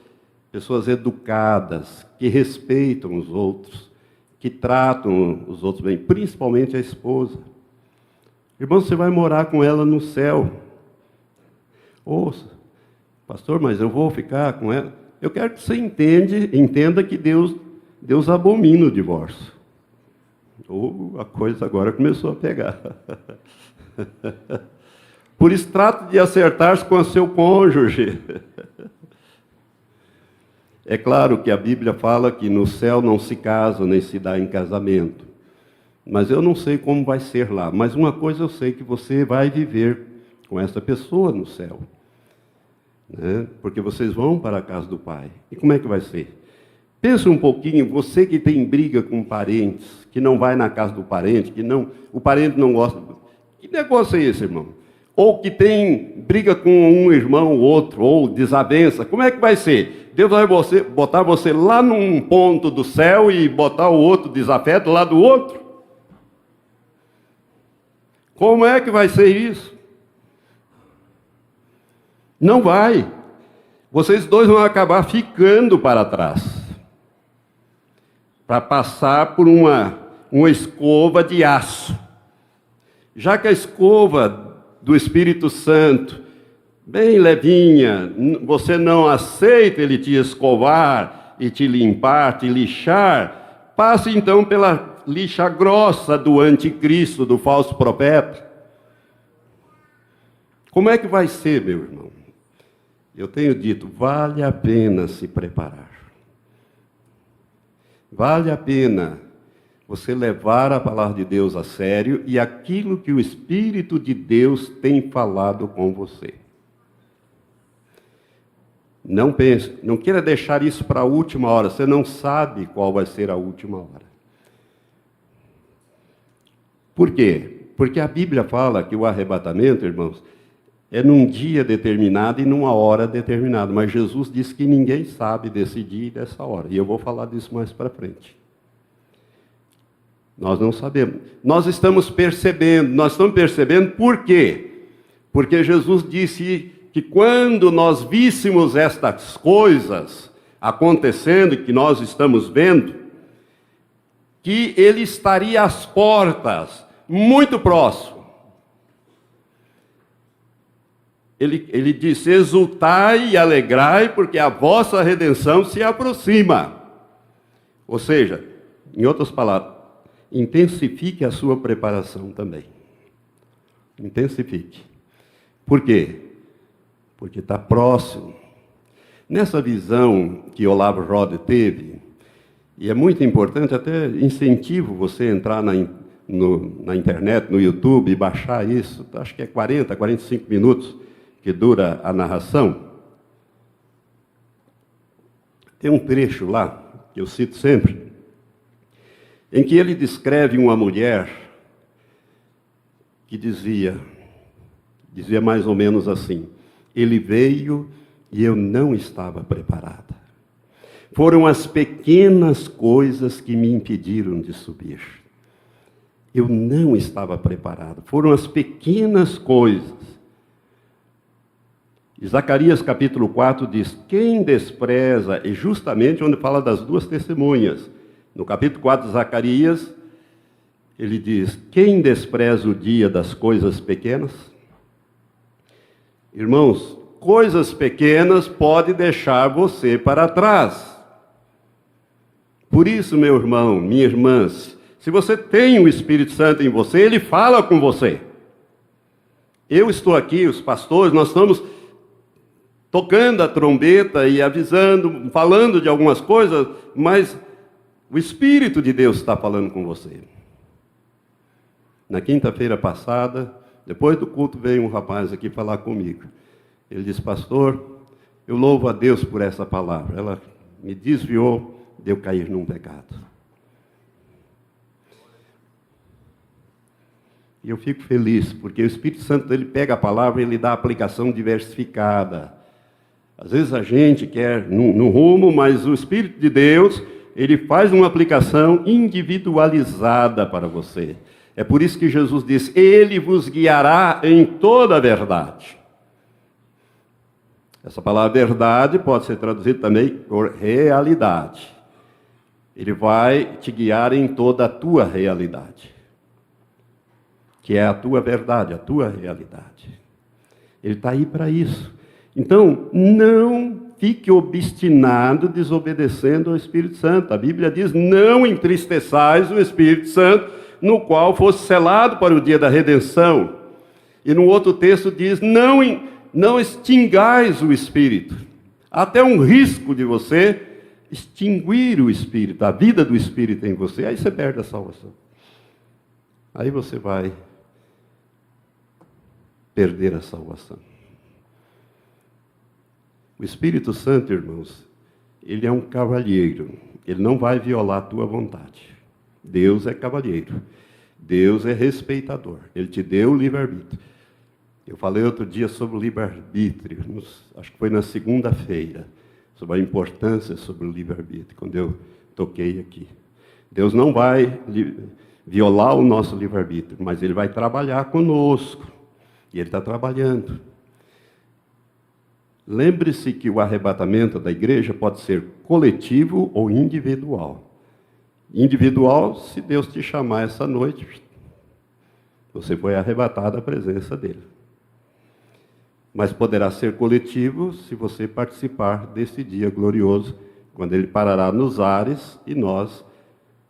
educadas, que respeitam os outros, que tratam os outros bem, principalmente a esposa. Irmão, você vai morar com ela no céu. Ouça, pastor, mas eu vou ficar com ela. Eu quero que você entenda que Deus abomina o divórcio. A coisa agora começou a pegar. Por isso, trate de acertar-se com o seu cônjuge. É claro que a Bíblia fala que no céu não se casa nem se dá em casamento. Mas eu não sei como vai ser lá. Mas uma coisa eu sei, que você vai viver com essa pessoa no céu. Né? Porque vocês vão para a casa do Pai. E como é que vai ser? Pensa um pouquinho, você que tem briga com parentes, que não vai na casa do parente, o parente não gosta. Que negócio é esse, irmão? Ou que tem briga com um irmão ou outro, ou desavença. Como é que vai ser? Deus vai botar você lá num ponto do céu e botar o outro desafeto lá do outro? Como é que vai ser isso? Não vai. Vocês dois vão acabar ficando para trás, para passar por uma escova de aço. Já que a escova do Espírito Santo, bem levinha, você não aceita ele te escovar e te limpar, te lixar, passe então pela lixa grossa do anticristo, do falso profeta. Como é que vai ser, meu irmão? Eu tenho dito, vale a pena se preparar. Vale a pena você levar a palavra de Deus a sério e aquilo que o Espírito de Deus tem falado com você. Não pense, não queira deixar isso para a última hora. Você não sabe qual vai ser a última hora. Por quê? Porque a Bíblia fala que o arrebatamento, irmãos, é num dia determinado e numa hora determinada. Mas Jesus disse que ninguém sabe desse dia e dessa hora. E eu vou falar disso mais para frente. Nós não sabemos. Nós estamos percebendo por quê? Porque Jesus disse que quando nós víssemos estas coisas acontecendo, que nós estamos vendo, que Ele estaria às portas, muito próximo. Ele disse, exultai e alegrai, porque a vossa redenção se aproxima. Ou seja, em outras palavras, intensifique a sua preparação também. Intensifique. Por quê? Porque está próximo. Nessa visão que Olavo Rode teve, e é muito importante, até incentivo você entrar na internet, no YouTube, e baixar isso, acho que é 40, 45 minutos que dura a narração. Tem um trecho lá, que eu cito sempre, em que ele descreve uma mulher que dizia mais ou menos assim, ele veio e eu não estava preparada. Foram as pequenas coisas que me impediram de subir. Eu não estava preparado. Foram as pequenas coisas. E Zacarias capítulo 4 diz, quem despreza, e justamente onde fala das duas testemunhas. No capítulo 4 de Zacarias, ele diz, quem despreza o dia das coisas pequenas? Irmãos, coisas pequenas podem deixar você para trás. Por isso, meu irmão, minha irmã, se você tem o Espírito Santo em você, ele fala com você. Eu estou aqui, os pastores, nós estamos tocando a trombeta e avisando, falando de algumas coisas, mas o Espírito de Deus está falando com você. Na quinta-feira passada, depois do culto, veio um rapaz aqui falar comigo. Ele disse, pastor, eu louvo a Deus por essa palavra. Ela me desviou de eu cair num pecado. E eu fico feliz, porque o Espírito Santo, ele pega a palavra e ele dá a aplicação diversificada. Às vezes a gente quer no rumo, mas o Espírito de Deus, ele faz uma aplicação individualizada para você. É por isso que Jesus diz: Ele vos guiará em toda a verdade. Essa palavra verdade pode ser traduzida também por realidade. Ele vai te guiar em toda a tua realidade, que é a tua verdade, a tua realidade. Ele está aí para isso. Então, não fique obstinado desobedecendo ao Espírito Santo. A Bíblia diz: não entristeçais o Espírito Santo, no qual fosse selado para o dia da redenção. E no outro texto diz: não extingais o Espírito. Há até um risco de você extinguir o Espírito, a vida do Espírito em você. Aí você perde a salvação. Aí você vai perder a salvação. O Espírito Santo, irmãos, ele é um cavalheiro. Ele não vai violar a tua vontade. Deus é cavalheiro. Deus é respeitador. Ele te deu o livre-arbítrio. Eu falei outro dia sobre o livre-arbítrio, acho que foi na segunda-feira, sobre a importância sobre o livre-arbítrio, quando eu toquei aqui. Deus não vai violar o nosso livre-arbítrio, mas Ele vai trabalhar conosco. E Ele está trabalhando. Lembre-se que o arrebatamento da igreja pode ser coletivo ou individual. Individual, se Deus te chamar essa noite, você foi arrebatado à presença dEle. Mas poderá ser coletivo se você participar desse dia glorioso, quando Ele parará nos ares e nós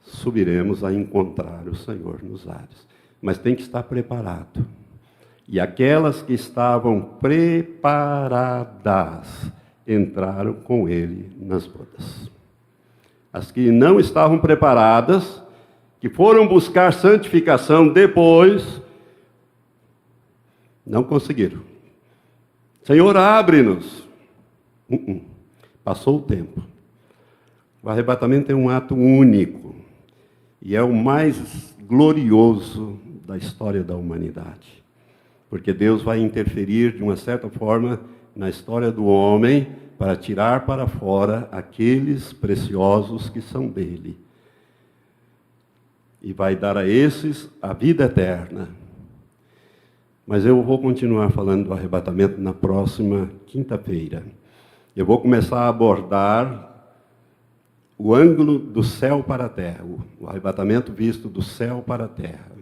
subiremos a encontrar o Senhor nos ares. Mas tem que estar preparado. E aquelas que estavam preparadas entraram com Ele nas bodas. As que não estavam preparadas, que foram buscar santificação depois, não conseguiram. Senhor, abre-nos. Passou o tempo. O arrebatamento é um ato único e é o mais glorioso da história da humanidade. Porque Deus vai interferir de uma certa forma na história do homem para tirar para fora aqueles preciosos que são dele. E vai dar a esses a vida eterna. Mas eu vou continuar falando do arrebatamento na próxima quinta-feira. Eu vou começar a abordar o ângulo do céu para a terra, o arrebatamento visto do céu para a terra.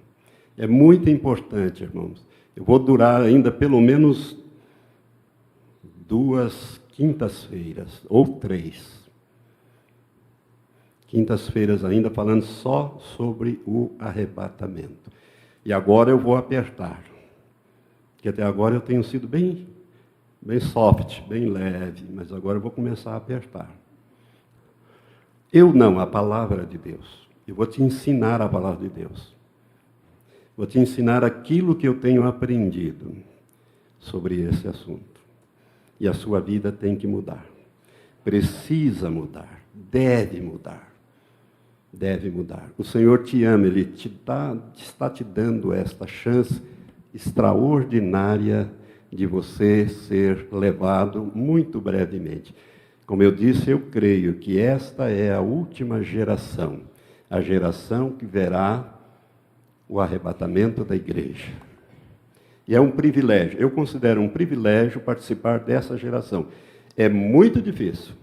É muito importante, irmãos. Eu vou durar ainda pelo menos 2 quintas-feiras, ou 3. Quintas-feiras ainda falando só sobre o arrebatamento. E agora eu vou apertar. Porque até agora eu tenho sido bem soft, bem leve, mas agora eu vou começar a apertar. Eu não, a palavra de Deus. Eu vou te ensinar a palavra de Deus. Vou te ensinar aquilo que eu tenho aprendido sobre esse assunto. E a sua vida tem que mudar. Precisa mudar. Deve mudar. Deve mudar. O Senhor te ama, Ele está te dando esta chance extraordinária de você ser levado muito brevemente. Como eu disse, eu creio que esta é a última geração, a geração que verá o arrebatamento da igreja. E é um privilégio, eu considero um privilégio participar dessa geração. É muito difícil,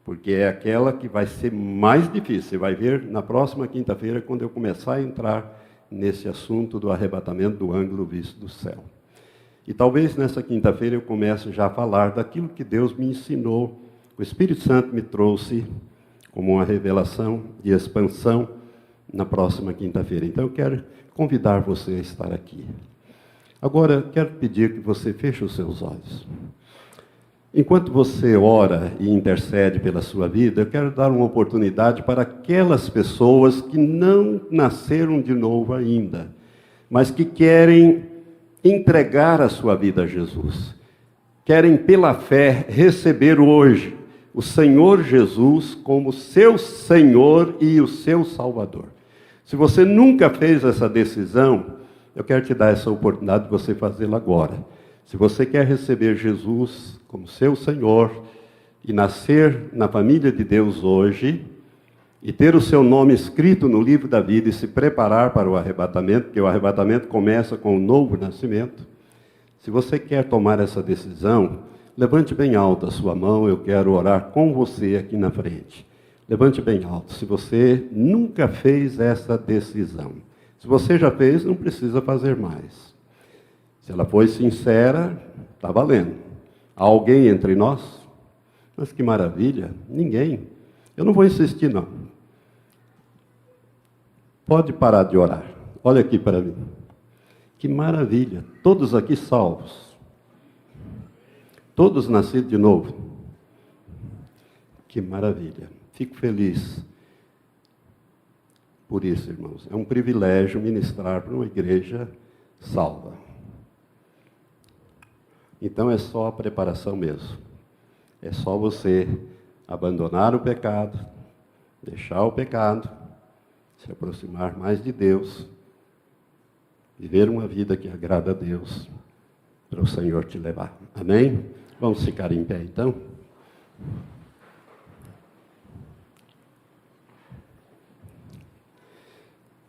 porque é aquela que vai ser mais difícil. Você vai ver na próxima quinta-feira, quando eu começar a entrar nesse assunto do arrebatamento do ângulo visto do céu. E talvez nessa quinta-feira eu comece já a falar daquilo que Deus me ensinou, o Espírito Santo me trouxe como uma revelação de expansão na próxima quinta-feira. Então eu quero convidar você a estar aqui. Agora, quero pedir que você feche os seus olhos. Enquanto você ora e intercede pela sua vida, eu quero dar uma oportunidade para aquelas pessoas que não nasceram de novo ainda, mas que querem entregar a sua vida a Jesus. Querem, pela fé, receber hoje o Senhor Jesus como seu Senhor e o seu Salvador. Se você nunca fez essa decisão, eu quero te dar essa oportunidade de você fazê-lo agora. Se você quer receber Jesus como seu Senhor e nascer na família de Deus hoje, e ter o seu nome escrito no livro da vida e se preparar para o arrebatamento, porque o arrebatamento começa com o novo nascimento. Se você quer tomar essa decisão, levante bem alto a sua mão, eu quero orar com você aqui na frente. Levante bem alto, se você nunca fez essa decisão. Se você já fez, não precisa fazer mais. Se ela foi sincera, está valendo. Há alguém entre nós? Mas que maravilha, ninguém. Eu não vou insistir, não. Pode parar de orar. Olha aqui para mim. Que maravilha. Todos aqui salvos. Todos nascidos de novo. Que maravilha. Fico feliz por isso, irmãos. É um privilégio ministrar para uma igreja salva. Então é só a preparação mesmo. É só você abandonar o pecado, deixar o pecado, se aproximar mais de Deus, viver uma vida que agrada a Deus, para o Senhor te levar. Amém? Vamos ficar em pé então?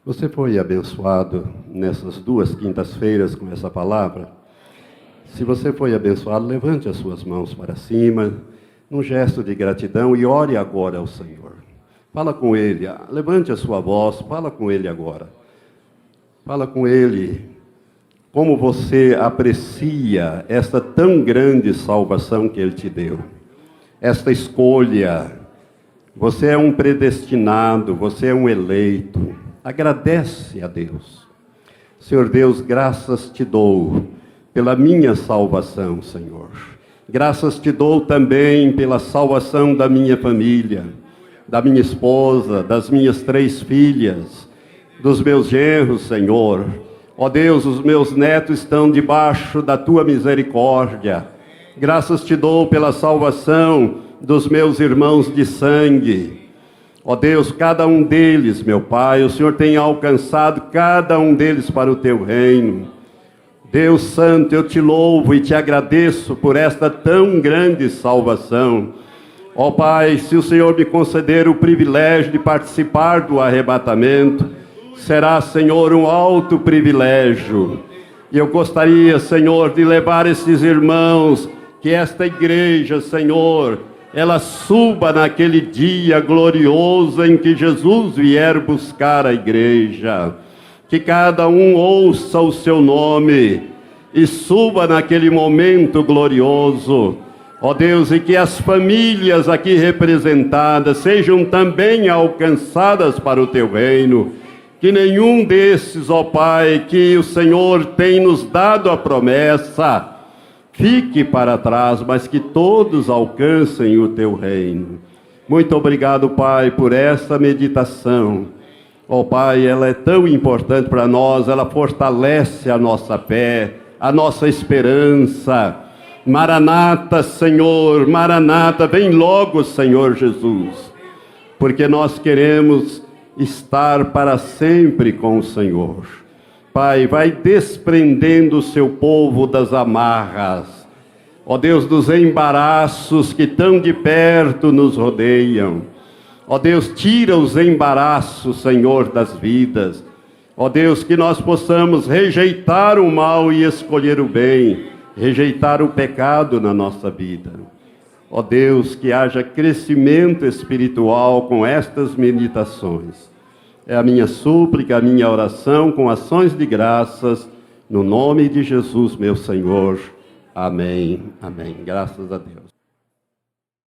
Você foi abençoado nessas 2 quintas-feiras com essa palavra? Se você foi abençoado, levante as suas mãos para cima, num gesto de gratidão, e ore agora ao Senhor. Fala com Ele, levante a sua voz, fala com Ele agora. Fala com Ele como você aprecia esta tão grande salvação que Ele te deu. Esta escolha, você é um predestinado, você é um eleito. Agradece a Deus. Senhor Deus, graças te dou pela minha salvação, Senhor. Graças te dou também pela salvação da minha família, da minha esposa, das minhas 3 filhas, dos meus genros, Senhor. Ó Deus, os meus netos estão debaixo da tua misericórdia. Graças te dou pela salvação dos meus irmãos de sangue. Ó Deus, cada um deles, meu Pai, o Senhor tem alcançado cada um deles para o teu reino. Deus Santo, eu te louvo e te agradeço por esta tão grande salvação. Ó Pai, se o Senhor me conceder o privilégio de participar do arrebatamento, será, Senhor, um alto privilégio. E eu gostaria, Senhor, de levar esses irmãos, que esta igreja, Senhor, ela suba naquele dia glorioso em que Jesus vier buscar a igreja. Que cada um ouça o seu nome e suba naquele momento glorioso. Ó Deus, e que as famílias aqui representadas sejam também alcançadas para o teu reino. Que nenhum desses, ó Pai, que o Senhor tem nos dado a promessa, fique para trás, mas que todos alcancem o teu reino. Muito obrigado, Pai, por essa meditação. Ó Pai, ela é tão importante para nós, ela fortalece a nossa fé, a nossa esperança. Maranata, Senhor, Maranata, vem logo, Senhor Jesus, porque nós queremos estar para sempre com o Senhor. Pai, vai desprendendo o seu povo das amarras, ó Deus, dos embaraços que tão de perto nos rodeiam. Ó Deus, tira os embaraços, Senhor, das vidas. Ó Deus, que nós possamos rejeitar o mal e escolher o bem, rejeitar o pecado na nossa vida. Ó Deus, que haja crescimento espiritual com estas meditações. É a minha súplica, a minha oração com ações de graças, no nome de Jesus, meu Senhor. Amém. Amém. Graças a Deus.